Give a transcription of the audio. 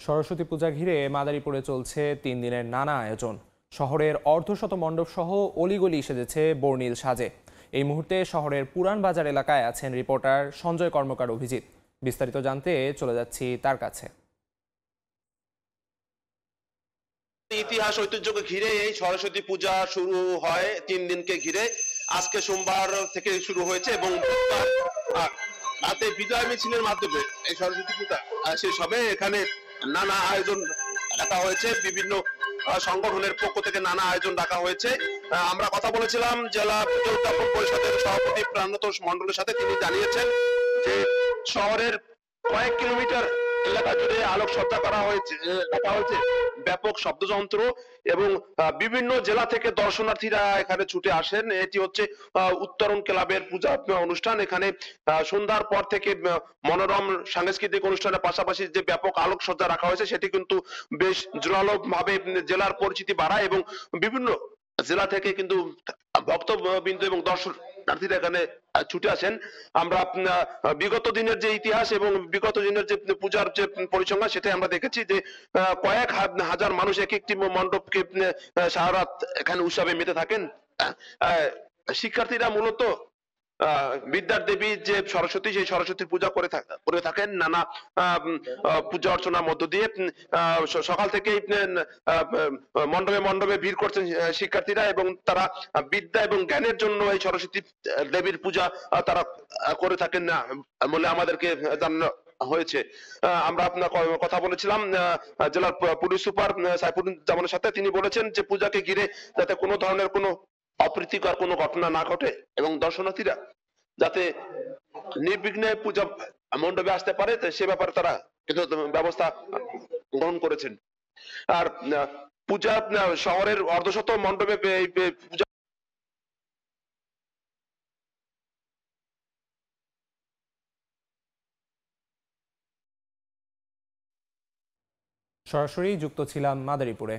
সরস্বতী পূজা ঘিরে মাদারীপুরে চলছে 3 দিনের নানা আয়োজন। শহরের অর্ধশত মণ্ডপ সহ অলিগলি সেজেছে বর্ণিল সাজে। এই মুহূর্তে শহরের পুরান বাজার এলাকায় আছেন রিপোর্টার সঞ্জয় কর্মকার অভিজিৎ। বিস্তারিত জানতে চলে যাচ্ছি তার কাছে। ইতিহাস ঐতিহ্যকে ঘিরে এই সরস্বতী পূজা শুরু হয় 3 দিনকে ঘিরে। আজকে সোমবার থেকে শুরু হয়েছে এবং বুধবার রাতে বিজয় মিছিলের মাধ্যমে এই সরস্বতী পূজা শেষ হবে। এখানে নানা আয়োজন রাখা হয়েছে, বিভিন্ন সংগঠনের পক্ষ থেকে নানা আয়োজন রাখা হয়েছে। আমরা কথা বলেছিলাম জেলা পুজো উদ্যাপন পরিষদের সভাপতি প্রাণতোষ মণ্ডলের সাথে। তিনি জানিয়েছেন যে শহরের কয়েক কিলোমিটার এলাকা জুড়ে আলোকসজ্জা করা হয়েছে, রাখা হয়েছে ব্যাপক শব্দযন্ত্র এবং বিভিন্ন জেলা থেকে দর্শনার্থীরা এখানে ছুটে আসেন। এটি হচ্ছে উত্তরণ ক্লাবের পূজা অনুষ্ঠান। এখানে সন্ধ্যার পর থেকে মনোরম সাংস্কৃতিক অনুষ্ঠানের পাশাপাশি যে ব্যাপক আলোকসজ্জা রাখা হয়েছে সেটি কিন্তু বেশ জোরালো ভাবে জেলার পরিচিতি বাড়ায় এবং বিভিন্ন জেলা থেকে কিন্তু ভক্তবৃন্দ এবং দর্শনার্থীরা এখানে ছুটে আসেন। আমরা বিগত দিনের যে ইতিহাস এবং বিগত দিনের যে পূজার যে পরিসংখ্যান সেটাই আমরা দেখেছি যে কয়েক হাজার মানুষ এক একটি মণ্ডপকে সারা রাত এখানে উৎসবে মেতে থাকেন। শিক্ষার্থীরা মূলত বিদ্যার দেবী যে সরস্বতী, সেই সরস্বতীর পূজা করে থাকেন নানা পূজা অর্চনার মধ্য দিয়ে। সকাল থেকেই মণ্ডপে মণ্ডপে ভিড় করছেন শিক্ষার্থীরা এবং তারা বিদ্যা এবং জ্ঞানের জন্য এই সরস্বতী দেবীর পূজা তারা করে থাকেন না বলে আমাদেরকে জানানো হয়েছে। আমরা আপনার কথা বলেছিলাম জেলার পুলিশ সুপার সাইফুজ্জামানের সাথে। তিনি বলেছেন যে পূজাকে ঘিরে যাতে কোনো ধরনের কোনো অপ্রীতিকর কোনো ঘটনা না ঘটে এবং দর্শনার্থীরা যাতে নির্বিঘ্নে পূজা মণ্ডপে আসতে পারে সে ব্যাপারে তারা কিন্তু ব্যবস্থা গ্রহণ করেছেন। আর পূজা শহরের অর্ধশত মণ্ডপে পূজা সরাসরি যুক্ত ছিলাম মাদারীপুরে।